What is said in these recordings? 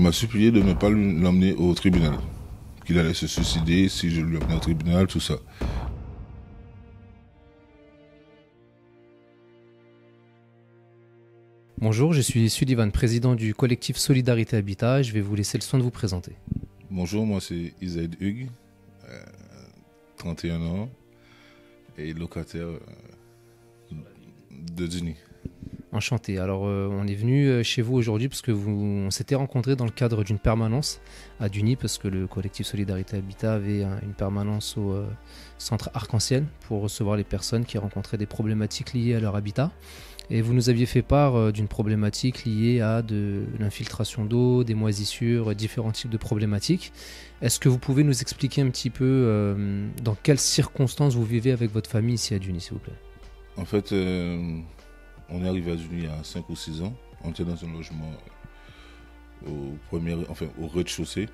Il m'a supplié de ne pas l'emmener au tribunal, qu'il allait se suicider si je lui emmenais au tribunal, tout ça. Bonjour, je suis Sullivan, président du collectif Solidarité Habitat. Je vais vous laisser le soin de vous présenter. Bonjour, moi c'est Isaïd Hugues, 31 ans et locataire de Duni. Enchanté. Alors, on est venu chez vous aujourd'hui parce que on s'était rencontrés dans le cadre d'une permanence à Duni, parce que le collectif Solidarité Habitat avait une permanence au centre Arc-en-Ciel pour recevoir les personnes qui rencontraient des problématiques liées à leur habitat. Et vous nous aviez fait part d'une problématique liée à de l'infiltration d'eau, des moisissures, différents types de problématiques. Est-ce que vous pouvez nous expliquer un petit peu dans quelles circonstances vous vivez avec votre famille ici à Duni, s'il vous plaît? En fait, on est arrivé à Duni il y a 5 ou 6 ans. On était dans un logement au rez-de-chaussée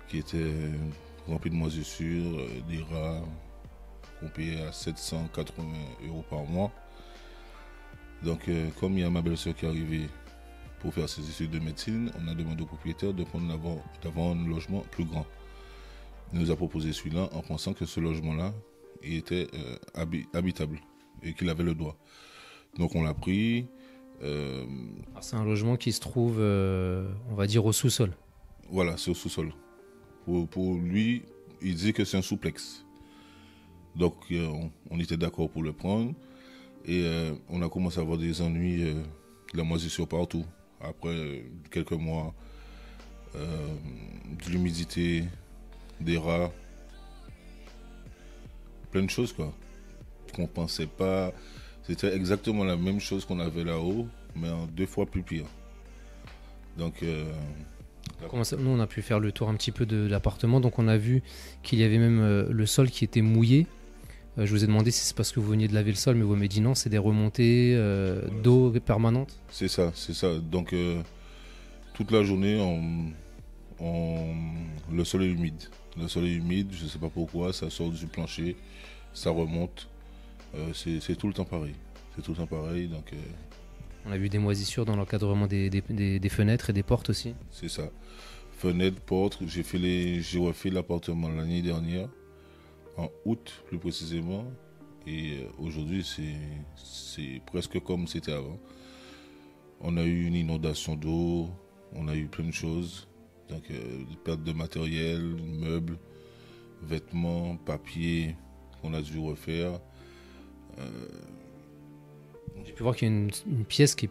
qui était rempli de moisissures, des rats qu'on payait à 780 € par mois. Donc, comme il y a ma belle-sœur qui est arrivée pour faire ses études de médecine, on a demandé au propriétaire d'avoir un logement plus grand. Il nous a proposé celui-là en pensant que ce logement-là était habitable et qu'il avait le droit. Donc on l'a pris. C'est un logement qui se trouve, on va dire, au sous-sol. Voilà, c'est au sous-sol. Pour lui, il dit que c'est un souplex. Donc on était d'accord pour le prendre. Et on a commencé à avoir des ennuis, de la moisissure partout. Après quelques mois, de l'humidité, des rats, plein de choses quoi. Qu'on pensait pas. C'était exactement la même chose qu'on avait là-haut, mais en 2 fois plus pire. Donc Comment ça, nous on a pu faire le tour un petit peu de l'appartement, donc on a vu qu'il y avait même le sol qui était mouillé. Je vous ai demandé si c'est parce que vous veniez de laver le sol, mais vous m'avez dit non, c'est des remontées d'eau permanentes. C'est ça. Donc toute la journée, le sol est humide. Le sol est humide, je ne sais pas pourquoi, ça sort du plancher, ça remonte. C'est tout le temps pareil. C'est tout le temps pareil. Donc, on a vu des moisissures dans l'encadrement des fenêtres et des portes aussi. C'est ça. Fenêtres, portes. J'ai refait l'appartement l'année dernière, en août plus précisément. Et aujourd'hui, c'est presque comme c'était avant. On a eu une inondation d'eau, on a eu plein de choses. Donc, perte de matériel, meubles, vêtements, papiers qu'on a dû refaire. J'ai pu voir qu'il y a une pièce qui est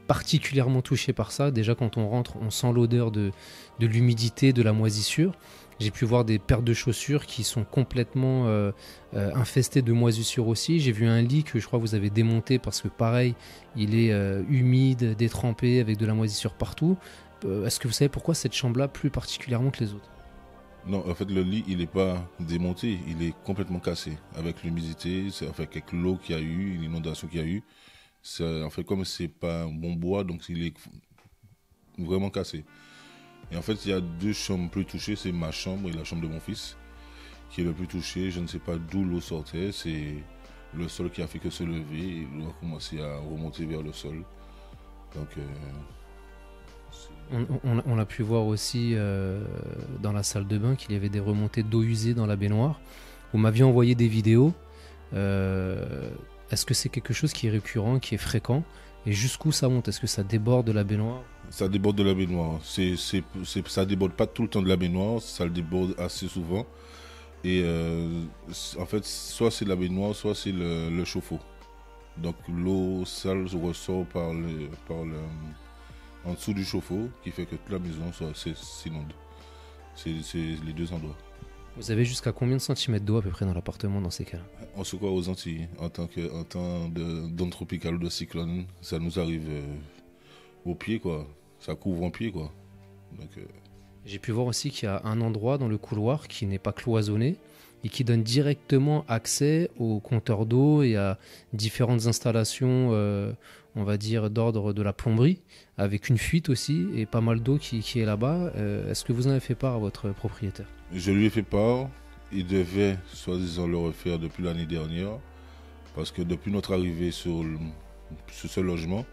particulièrement touchée par ça. Déjà, quand on rentre, on sent l'odeur de l'humidité, de la moisissure. J'ai pu voir des paires de chaussures qui sont complètement infestées de moisissures aussi. J'ai vu un lit que je crois que vous avez démonté parce que pareil, il est humide, détrempé, avec de la moisissure partout. Est-ce que vous savez pourquoi cette chambre-là plus particulièrement que les autres? Non, en fait, le lit, il n'est pas démonté, il est complètement cassé. Avec l'humidité, avec l'eau qu'il y a eu, l'inondation qu'il y a eu, en fait, comme c'est pas un bon bois, donc il est vraiment cassé. Et en fait, il y a 2 chambres plus touchées, c'est ma chambre et la chambre de mon fils, qui est le plus touché. Je ne sais pas d'où l'eau sortait, c'est le sol qui a fait que se lever, et l'eau a commencé à remonter vers le sol. Donc... On a pu voir aussi dans la salle de bain qu'il y avait des remontées d'eau usée dans la baignoire. Vous m'aviez envoyé des vidéos. Est-ce que c'est quelque chose qui est récurrent, qui est fréquent? Et jusqu'où ça monte? Est-ce que ça déborde de la baignoire? Ça déborde de la baignoire. Ça déborde pas tout le temps de la baignoire, ça le déborde assez souvent. Et en fait, soit c'est la baignoire, soit c'est le chauffe-eau. Donc l'eau sale ressort en dessous du chauffe-eau, qui fait que toute la maison s'inonde. C'est les 2 endroits. Vous avez jusqu'à combien de centimètres d'eau à peu près dans l'appartement dans ces cas-là? On se croit aux Antilles, en temps d'onde tropicale ou de cyclone, ça nous arrive au pied, quoi. Ça couvre en pied, quoi. Donc, j'ai pu voir aussi qu'il y a un endroit dans le couloir qui n'est pas cloisonné et qui donne directement accès au compteur d'eau et à différentes installations, on va dire, d'ordre de la plomberie, avec une fuite aussi et pas mal d'eau qui est là-bas. Est-ce que vous en avez fait part à votre propriétaire? Je lui ai fait part. Il devait, soi-disant, le refaire depuis l'année dernière, parce que depuis notre arrivée sur ce logement,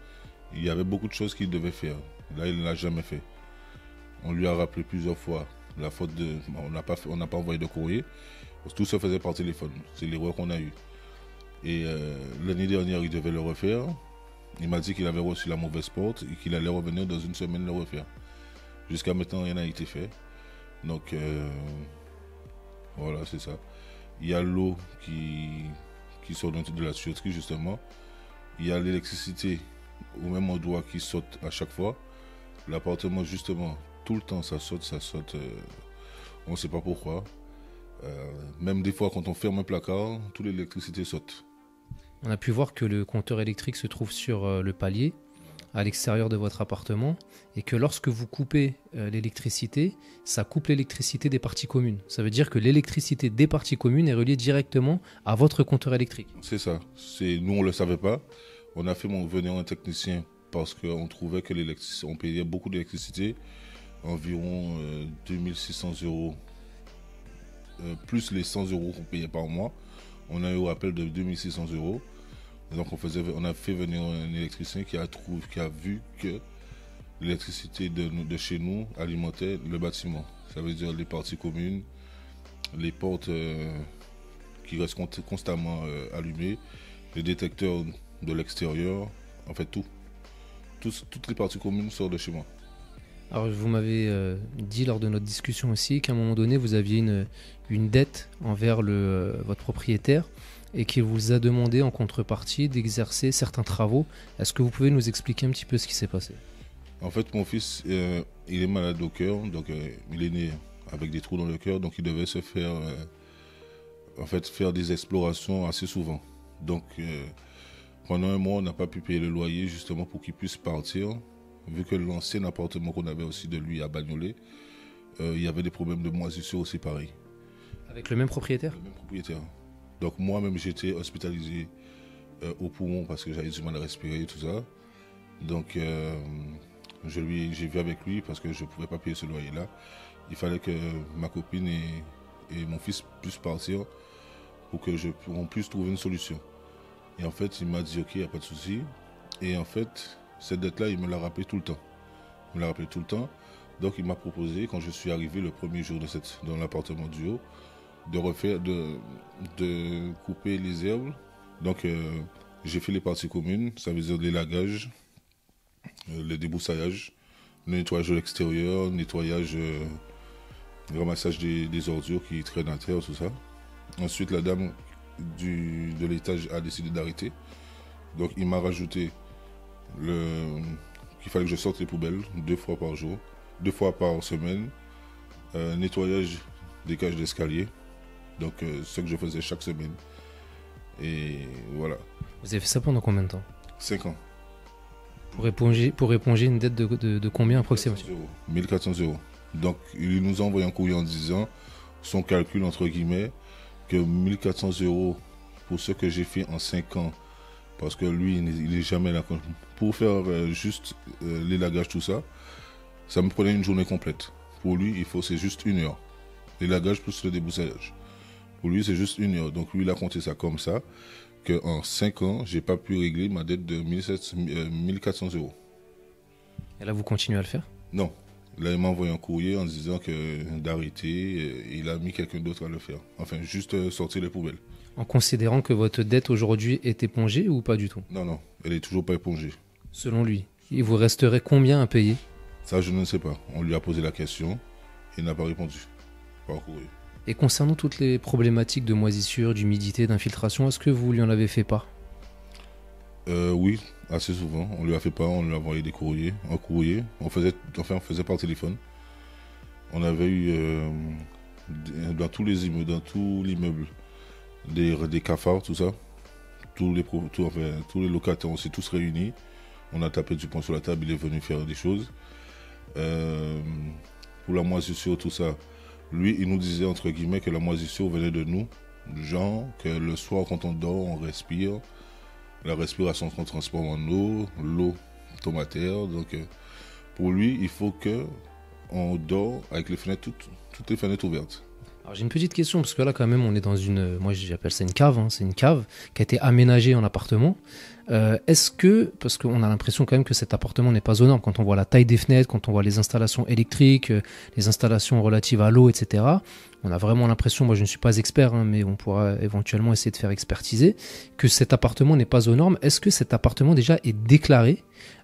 il y avait beaucoup de choses qu'il devait faire. Là, il ne l'a jamais fait. On lui a rappelé plusieurs fois la faute de... On n'a pas envoyé de courrier. Tout se faisait par téléphone. C'est l'erreur qu'on a eue. Et l'année dernière, il devait le refaire. Il m'a dit qu'il avait reçu la mauvaise porte et qu'il allait revenir dans une semaine le refaire. Jusqu'à maintenant, rien n'a été fait. Donc, voilà, c'est ça. Il y a l'eau qui sort de la tuyauterie, justement. Il y a l'électricité au même endroit qui saute à chaque fois. L'appartement, justement, tout le temps, ça saute. On ne sait pas pourquoi. Même des fois, quand on ferme un placard, toute l'électricité saute. On a pu voir que le compteur électrique se trouve sur le palier, à l'extérieur de votre appartement, et que lorsque vous coupez l'électricité, ça coupe l'électricité des parties communes. Ça veut dire que l'électricité des parties communes est reliée directement à votre compteur électrique. C'est ça. Nous, on ne le savait pas. On a fait venir un technicien parce qu'on trouvait que on payait beaucoup d'électricité, environ 2600 €, plus les 100 € qu'on payait par mois. On a eu un rappel de 2600 €. Donc on a fait venir un électricien qui a vu que l'électricité de chez nous alimentait le bâtiment. Ça veut dire les parties communes, les portes qui restent constamment allumées, les détecteurs de l'extérieur, en fait tout. Toutes les parties communes sortent de chez moi. Alors vous m'avez dit lors de notre discussion aussi qu'à un moment donné vous aviez une dette envers votre propriétaire et qu'il vous a demandé en contrepartie d'exercer certains travaux. Est-ce que vous pouvez nous expliquer un petit peu ce qui s'est passé? En fait, mon fils, il est malade au cœur, donc il est né avec des trous dans le cœur, donc il devait se faire, faire des explorations assez souvent. Donc pendant un mois, on n'a pas pu payer le loyer justement pour qu'il puisse partir, vu que l'ancien appartement qu'on avait aussi de lui à Bagnolet, il y avait des problèmes de moisissure aussi pareil. Avec le même propriétaire? Le même propriétaire. Donc moi-même, j'étais hospitalisé au poumon parce que j'avais du mal à respirer et tout ça. Donc j'ai vu avec lui parce que je ne pouvais pas payer ce loyer-là. Il fallait que ma copine et mon fils puissent partir pour qu'on puisse trouver une solution. Et en fait, il m'a dit ok, il n'y a pas de souci. Et en fait, cette dette-là, il me l'a rappelé tout le temps. Il me l'a rappelé tout le temps. Donc il m'a proposé, quand je suis arrivé le premier jour dans l'appartement du haut, de couper les herbes. Donc j'ai fait les parties communes, ça veut dire l'élagage, le débroussaillage, le nettoyage de l'extérieur, nettoyage, ramassage des ordures qui traînent à terre, tout ça. Ensuite, la dame de l'étage a décidé d'arrêter. Donc il m'a rajouté qu'il fallait que je sorte les poubelles 2 fois par jour, 2 fois par semaine, nettoyage des cages d'escalier. Donc ce que je faisais chaque semaine. Et voilà. Vous avez fait ça pendant combien de temps? 5 ans. Pour éponger une dette de combien approximativement? 1400 €. Donc il nous a envoyé un courrier en disant son calcul entre guillemets que 1400 € pour ce que j'ai fait en 5 ans, parce que lui il n'est jamais là pour faire juste l'élagage, tout ça, ça me prenait une journée complète. Pour lui c'est juste 1 heure. L'élagage plus le débroussaillage. Pour lui, c'est juste 1 heure. Donc lui, il a compté ça comme ça, qu'en 5 ans, j'ai pas pu régler ma dette de 1400 €. Et là, vous continuez à le faire? Non. Là, il m'a envoyé un courrier en disant d'arrêter. Il a mis quelqu'un d'autre à le faire. Enfin, juste sortir les poubelles. En considérant que votre dette aujourd'hui est épongée ou pas du tout? Non, elle est toujours pas épongée. Selon lui, il vous resterait combien à payer? Ça, je ne sais pas. On lui a posé la question. Il n'a pas répondu. Par courrier. Et concernant toutes les problématiques de moisissure, d'humidité, d'infiltration, est-ce que vous lui en avez fait part? Oui, assez souvent. On lui a fait part, on lui a envoyé des courriers, un courrier. On faisait par téléphone. On avait eu dans tous les immeubles, dans tout l'immeuble, des cafards, tout ça. Tous les locataires, on s'est tous réunis. On a tapé du poing sur la table, il est venu faire des choses. Pour la moisissure, tout ça. Lui, il nous disait, entre guillemets, que la moisissure venait de nous. Genre, que le soir, quand on dort, on respire. La respiration qu'on transforme en eau. L'eau tombe à terre. Donc, pour lui, il faut qu'on dort avec les fenêtres, toutes les fenêtres ouvertes. Alors j'ai une petite question, parce que là quand même on est dans une, moi j'appelle ça une cave, hein, c'est une cave qui a été aménagée en appartement. Est-ce que, parce qu'on a l'impression quand même que cet appartement n'est pas aux normes, quand on voit la taille des fenêtres, quand on voit les installations électriques, les installations relatives à l'eau, etc., on a vraiment l'impression, moi je ne suis pas expert, hein, mais on pourra éventuellement essayer de faire expertiser, que cet appartement n'est pas aux normes. Est-ce que cet appartement déjà est déclaré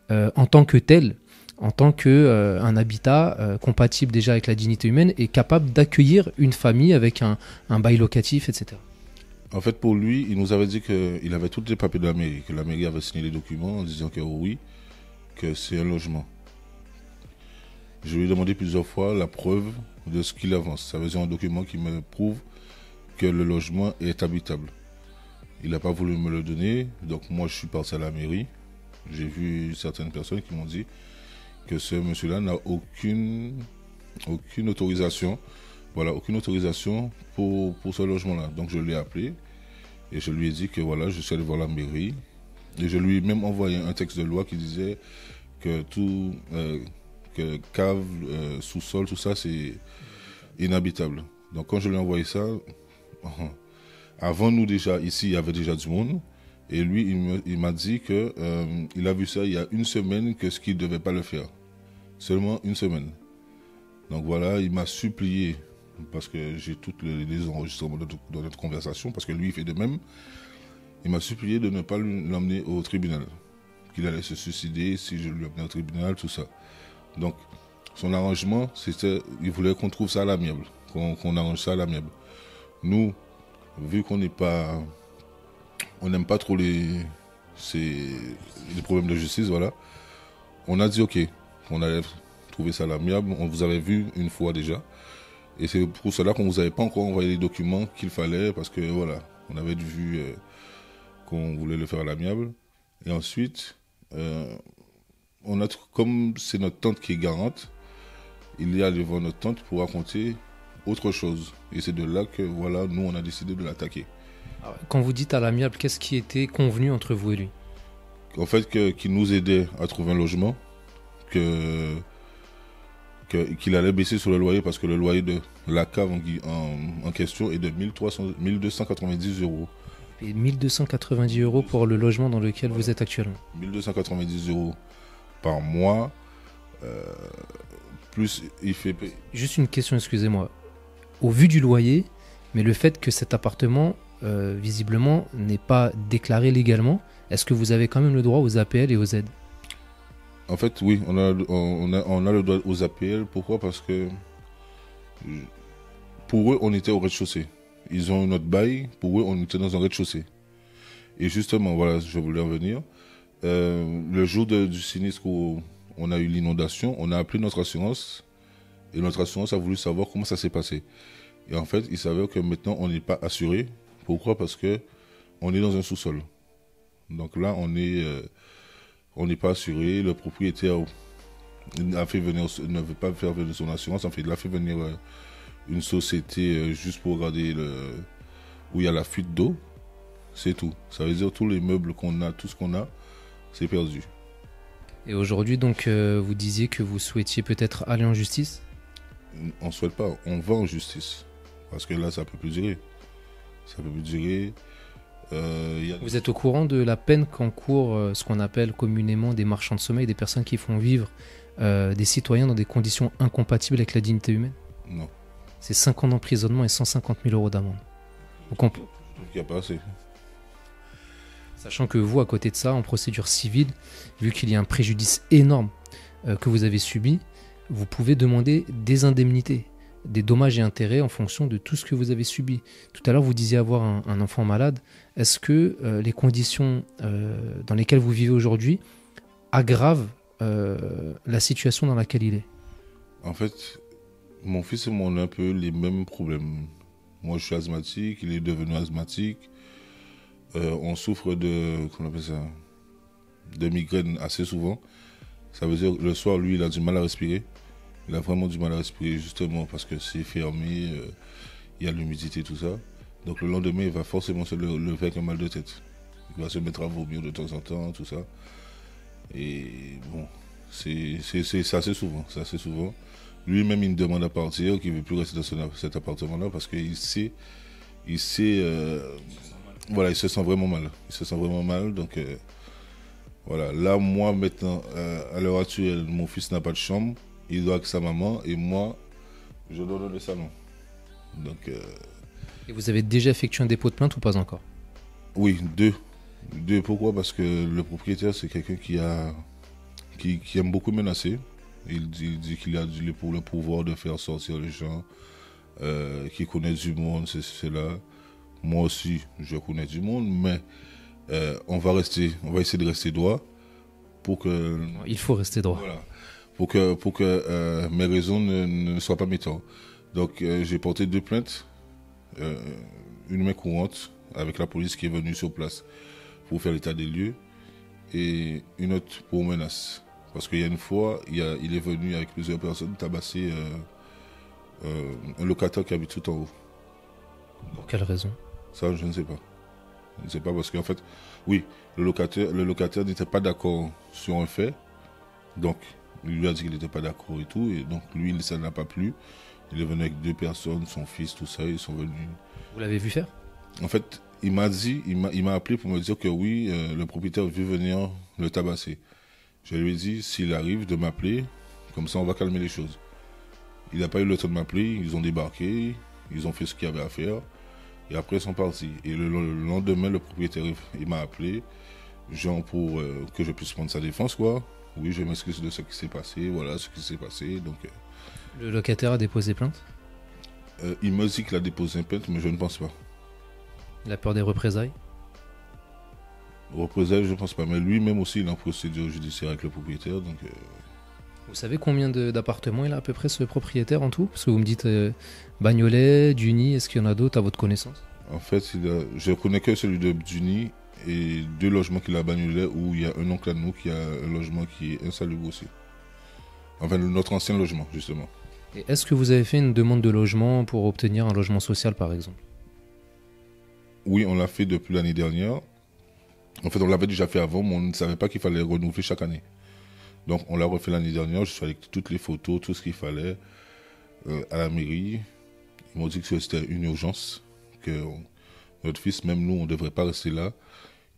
en tant que tel, en tant que un habitat compatible déjà avec la dignité humaine et capable d'accueillir une famille avec un bail locatif, etc. En fait, pour lui, il nous avait dit qu'il avait tous les papiers de la mairie, que la mairie avait signé les documents en disant que oui, que c'est un logement. Je lui ai demandé plusieurs fois la preuve de ce qu'il avance. Ça veut dire un document qui me prouve que le logement est habitable. Il n'a pas voulu me le donner, donc moi je suis parti à la mairie. J'ai vu certaines personnes qui m'ont dit que ce monsieur-là n'a aucune autorisation, voilà, aucune autorisation pour ce logement-là. Donc je l'ai appelé et je lui ai dit que voilà, je suis allé voir la mairie et je lui ai même envoyé un texte de loi qui disait que tout, que cave, sous-sol, tout ça, c'est inhabitable. Donc quand je lui ai envoyé ça, avant nous déjà, ici, il y avait déjà du monde. Et lui, il m'a dit que il a vu ça il y a une semaine, que ce qu'il ne devait pas le faire. Seulement une semaine. Donc voilà, il m'a supplié, parce que j'ai tous les enregistrements de notre conversation, parce que lui, il fait de même. Il m'a supplié de ne pas l'emmener au tribunal. Qu'il allait se suicider si je lui emmenais au tribunal, tout ça. Donc, son arrangement, c'était, il voulait qu'on trouve ça à l'amiable, qu'on arrange ça à l'amiable. Nous, vu qu'on n'est pas, on n'aime pas trop les problèmes de justice, voilà, on a dit ok, on allait trouver ça à l'amiable. On vous avait vu une fois déjà, et c'est pour cela qu'on vous avait pas encore envoyé les documents qu'il fallait, parce que voilà, on avait vu qu'on voulait le faire à l'amiable. Et ensuite, on a, comme c'est notre tante qui est garante, il est allé voir notre tante pour raconter autre chose. Et c'est de là que voilà, nous on a décidé de l'attaquer. Quand vous dites à l'amiable, qu'est-ce qui était convenu entre vous et lui? En fait, qu'il nous aidait à trouver un logement, qu'il allait baisser sur le loyer, parce que le loyer de la cave en question est de 1290 euros. Et 1290 euros pour le logement dans lequel vous êtes actuellement. 1290 euros par mois, plus il fait... Juste une question, excusez-moi. Au vu du loyer, mais le fait que cet appartement, visiblement, n'est pas déclaré légalement, est-ce que vous avez quand même le droit aux APL et aux aides? En fait, oui, on a le droit aux APL. Pourquoi? Parce que pour eux, on était au rez-de-chaussée. Ils ont notre bail, pour eux, on était dans un rez-de-chaussée. Et justement, voilà, je voulais en venir. Le jour du sinistre où on a eu l'inondation, on a appelé notre assurance. Et notre assurance a voulu savoir comment ça s'est passé. Et en fait, il s'avère que maintenant, on n'est pas assuré. Pourquoi? Parce que on est dans un sous-sol. Donc là, on n'est pas assuré. Le propriétaire ne veut pas faire venir son assurance. En fait, il a fait venir une société juste pour regarder où il y a la fuite d'eau. C'est tout. Ça veut dire tous les meubles qu'on a, tout ce qu'on a, c'est perdu. Et aujourd'hui, donc, vous disiez que vous souhaitiez peut-être aller en justice? On ne souhaite pas, on va en justice. Parce que là, ça ne peut plus durer. Ça ne peut plus durer. Vous êtes au courant de la peine qu'encourent ce qu'on appelle communément des marchands de sommeil, des personnes qui font vivre des citoyens dans des conditions incompatibles avec la dignité humaine? Non. C'est 5 ans d'emprisonnement et 150 000 euros d'amende. Donc il n'y a pas assez. Sachant que vous, à côté de ça, en procédure civile, vu qu'il y a un préjudice énorme que vous avez subi, vous pouvez demander des indemnités, des dommages et intérêts en fonction de tout ce que vous avez subi. Tout à l'heure, vous disiez avoir un enfant malade. Est-ce que les conditions dans lesquelles vous vivez aujourd'hui aggravent la situation dans laquelle il est? En fait, mon fils et moi, on a un peu les mêmes problèmes. Moi, je suis asthmatique, il est devenu asthmatique. On souffre comment on appelle ça, de migraines assez souvent. Ça veut dire le soir, lui, il a du mal à respirer. Il a vraiment du mal à respirer justement parce que c'est fermé, il y a l'humidité, tout ça. Donc le lendemain, il va forcément se lever avec un mal de tête. Il va se mettre à vomir de temps en temps, tout ça. Et bon, c'est assez souvent. C'est assez souvent. Lui-même, il me demande à partir, qu'il ne veut plus rester dans cet appartement-là parce qu'il sait, voilà, il se sent vraiment mal. Il se sent vraiment mal, donc voilà. Là, moi, maintenant, à l'heure actuelle, mon fils n'a pas de chambre, il doit avec sa maman, et moi, je dois dans le salon. Donc, Et vous avez déjà effectué un dépôt de plainte ou pas encore? oui, deux. Deux, pourquoi? Parce que le propriétaire, c'est quelqu'un qui aime beaucoup menacer. Il dit qu'il a le pouvoir de faire sortir les gens, qu'il connaît du monde, c'est là. Moi aussi, je connais du monde, mais on va essayer de rester droit pour que. Il faut rester droit. Voilà. Pour que mes raisons ne soient pas mes torts. Donc, j'ai porté deux plaintes, une main courante avec la police qui est venue sur place pour faire l'état des lieux et une autre pour menace. Parce qu'il y a une fois, il est venu avec plusieurs personnes tabasser un locataire qui habite tout en haut. Pour quelle raison? Ça, je ne sais pas. Je ne sais pas parce qu'en fait, oui, le locataire n'était pas d'accord sur un fait. Donc, il lui a dit qu'il n'était pas d'accord et tout. Et donc, lui, ça ne l'a pas plu. Il est venu avec deux personnes, son fils, tout ça. Ils sont venus. Vous l'avez vu faire? En fait, il m'a appelé pour me dire que oui, le propriétaire veut venir le tabasser. Je lui ai dit, s'il arrive, de m'appeler, comme ça on va calmer les choses. Il n'a pas eu le temps de m'appeler, ils ont débarqué, ils ont fait ce qu'il y avait à faire, et après ils sont partis. Et le lendemain, le propriétaire, il m'a appelé, genre pour que je puisse prendre sa défense, quoi. Oui, je m'excuse de ce qui s'est passé, voilà ce qui s'est passé. Donc, le locataire a déposé plainte? Il me dit qu'il a déposé une plainte, mais je ne pense pas. Il a peur des représailles? Représailles, je ne pense pas. Mais lui-même aussi, il est en procédure judiciaire avec le propriétaire. Donc, Vous savez combien d'appartements il a à peu près, ce propriétaire, en tout? Parce que vous me dites Bagnolet, Duny, est-ce qu'il y en a d'autres à votre connaissance? En fait, je ne connais que celui de Duny et deux logements qu'il a à Bagnolet où il y a un oncle à nous qui a un logement qui est insalubre aussi. Enfin, notre ancien logement, justement. Et est-ce que vous avez fait une demande de logement pour obtenir un logement social, par exemple? Oui, on l'a fait depuis l'année dernière. En fait, on l'avait déjà fait avant, mais on ne savait pas qu'il fallait renouveler chaque année. Donc, on l'a refait l'année dernière. Je suis avec toutes les photos, tout ce qu'il fallait à la mairie. Ils m'ont dit que c'était une urgence, que notre fils, même nous, on ne devrait pas rester là,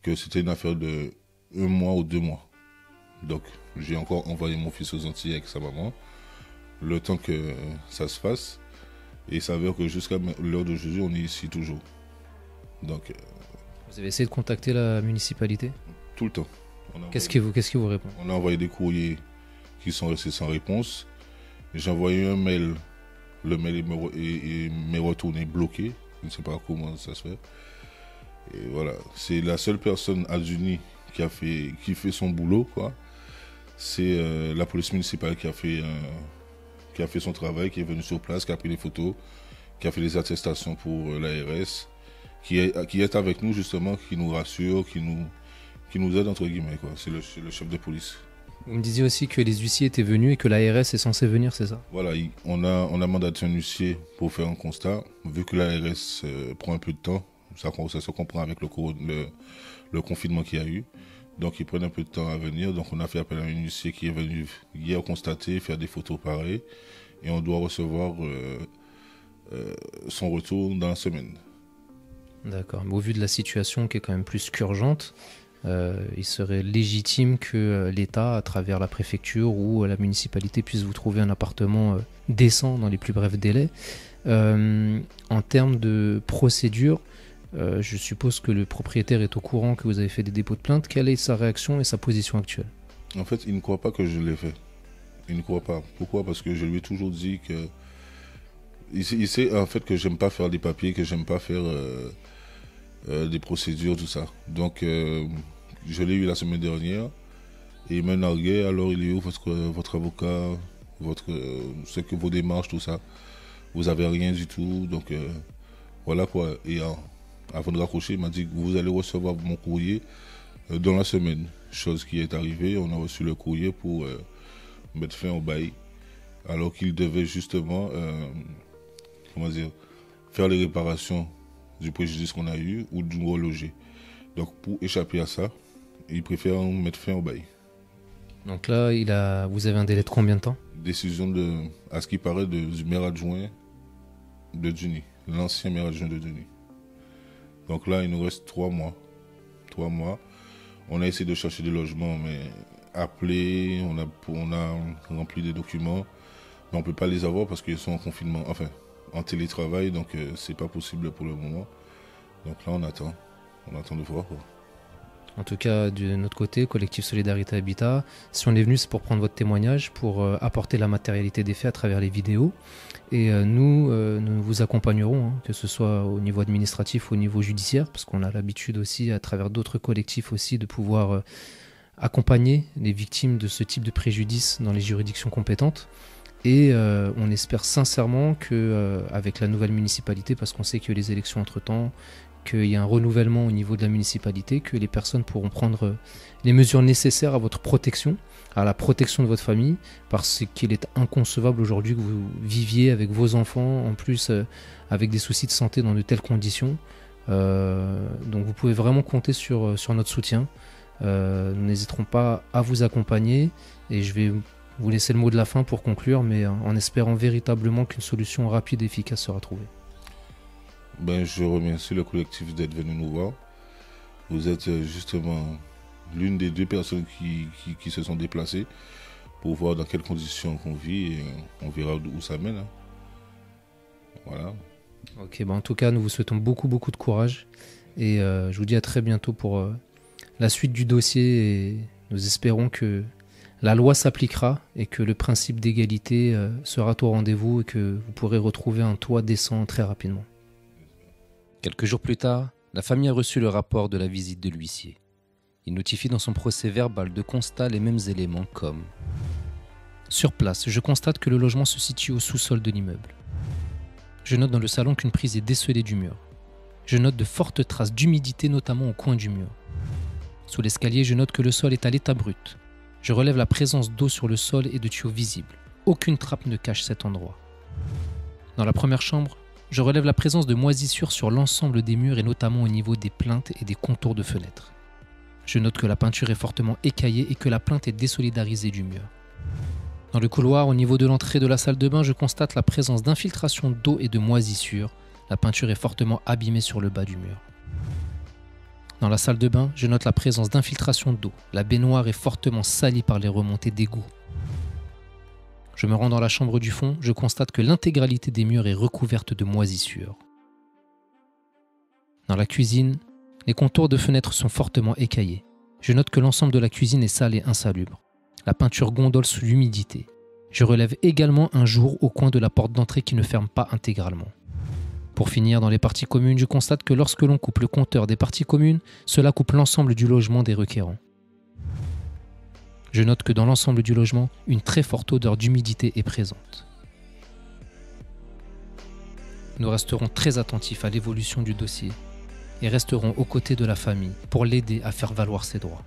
que c'était une affaire de 1 mois ou 2 mois. Donc, j'ai encore envoyé mon fils aux Antilles avec sa maman, le temps que ça se fasse. Et il s'avère que jusqu'à l'heure d'aujourd'hui, on est ici toujours. Donc, vous avez essayé de contacter la municipalité? Tout le temps. Qu'est-ce qui vous répond? On a envoyé des courriers qui sont restés sans réponse. J'ai envoyé un mail. Le mail m'est retourné bloqué. Je ne sais pas comment ça se fait. Et voilà. C'est la seule personne à Duny qui fait son boulot, quoi. C'est la police municipale qui a fait son travail, qui est venue sur place, qui a pris les photos, qui a fait les attestations pour l'ARS, qui est avec nous justement, qui nous rassure, qui nous aide entre guillemets, quoi. C'est le chef de police. Vous me disiez aussi que les huissiers étaient venus et que l'ARS est censé venir, c'est ça? Voilà, on a mandaté un huissier pour faire un constat. Vu que l'ARS prend un peu de temps, ça se comprend avec le confinement qu'il y a eu. Donc ils prennent un peu de temps à venir. Donc on a fait appel à un huissier qui est venu hier constater, faire des photos pareilles. Et on doit recevoir son retour dans la semaine. D'accord. Mais au vu de la situation qui est quand même plus qu'urgente, il serait légitime que l'État, à travers la préfecture ou la municipalité, puisse vous trouver un appartement décent dans les plus brefs délais. En termes de procédure, je suppose que le propriétaire est au courant que vous avez fait des dépôts de plainte. Quelle est sa réaction et sa position actuelle? En fait, il ne croit pas que je l'ai fait. Il ne croit pas. Pourquoi? Parce que je lui ai toujours dit que... Il sait en fait que j'aime pas faire des papiers, que j'aime pas faire... des procédures, tout ça. Donc, je l'ai eu la semaine dernière et il m'a nargué. Alors, il est où votre avocat, ce que vos démarches, tout ça. Vous avez rien du tout. Donc, voilà quoi. Et avant de raccrocher, il m'a dit que vous allez recevoir mon courrier dans la semaine. Chose qui est arrivée. On a reçu le courrier pour mettre fin au bail. Alors qu'il devait justement, faire les réparations du préjudice qu'on a eu ou de nous reloger. Donc pour échapper à ça, il préfère mettre fin au bail. Donc là, vous avez un délai de combien de temps? décision à ce qui paraît, du maire adjoint de Djouni, l'ancien maire adjoint de Djouni. Donc là, il nous reste 3 mois. 3 mois. On a essayé de chercher des logements, mais appelé, on a rempli des documents, mais on ne peut pas les avoir parce qu'ils sont en confinement, enfin en télétravail, donc c'est pas possible pour le moment. Donc là, on attend de voir, quoi. En tout cas, de notre côté, Collectif Solidarité Habitat, si on est venu, c'est pour prendre votre témoignage, pour apporter la matérialité des faits à travers les vidéos. Et nous vous accompagnerons, que ce soit au niveau administratif ou au niveau judiciaire, parce qu'on a l'habitude aussi, à travers d'autres collectifs aussi, de pouvoir accompagner les victimes de ce type de préjudice dans les juridictions compétentes. Et on espère sincèrement qu'avec la nouvelle municipalité, parce qu'on sait qu'il y a eu les élections entre-temps, qu'il y a un renouvellement au niveau de la municipalité, que les personnes pourront prendre les mesures nécessaires à votre protection, à la protection de votre famille, parce qu'il est inconcevable aujourd'hui que vous viviez avec vos enfants, en plus avec des soucis de santé dans de telles conditions. Donc vous pouvez vraiment compter sur notre soutien. Nous n'hésiterons pas à vous accompagner, et je vais vous laisser le mot de la fin pour conclure, mais en espérant véritablement qu'une solution rapide et efficace sera trouvée. Je remercie le collectif d'être venu nous voir. Vous êtes justement l'une des 2 personnes qui se sont déplacées pour voir dans quelles conditions on vit, et on verra où ça mène. Voilà. Ok, en tout cas, nous vous souhaitons beaucoup de courage, et je vous dis à très bientôt pour la suite du dossier, et nous espérons que la loi s'appliquera et que le principe d'égalité sera au rendez-vous, et que vous pourrez retrouver un toit décent très rapidement. Quelques jours plus tard, la famille a reçu le rapport de la visite de l'huissier. Il notifie dans son procès verbal de constat les mêmes éléments comme: sur place, je constate que le logement se situe au sous-sol de l'immeuble. Je note dans le salon qu'une prise est descellée du mur. Je note de fortes traces d'humidité, notamment au coin du mur. Sous l'escalier, je note que le sol est à l'état brut. Je relève la présence d'eau sur le sol et de tuyaux visibles. Aucune trappe ne cache cet endroit. Dans la première chambre, je relève la présence de moisissures sur l'ensemble des murs, et notamment au niveau des plinthes et des contours de fenêtres. Je note que la peinture est fortement écaillée et que la plinthe est désolidarisée du mur. Dans le couloir, au niveau de l'entrée de la salle de bain, je constate la présence d'infiltration d'eau et de moisissures. La peinture est fortement abîmée sur le bas du mur. Dans la salle de bain, je note la présence d'infiltration d'eau. La baignoire est fortement salie par les remontées d'égout. Je me rends dans la chambre du fond, je constate que l'intégralité des murs est recouverte de moisissures. Dans la cuisine, les contours de fenêtres sont fortement écaillés. Je note que l'ensemble de la cuisine est sale et insalubre. La peinture gondole sous l'humidité. Je relève également un jour au coin de la porte d'entrée qui ne ferme pas intégralement. Pour finir, dans les parties communes, je constate que lorsque l'on coupe le compteur des parties communes, cela coupe l'ensemble du logement des requérants. Je note que dans l'ensemble du logement, une très forte odeur d'humidité est présente. Nous resterons très attentifs à l'évolution du dossier et resterons aux côtés de la famille pour l'aider à faire valoir ses droits.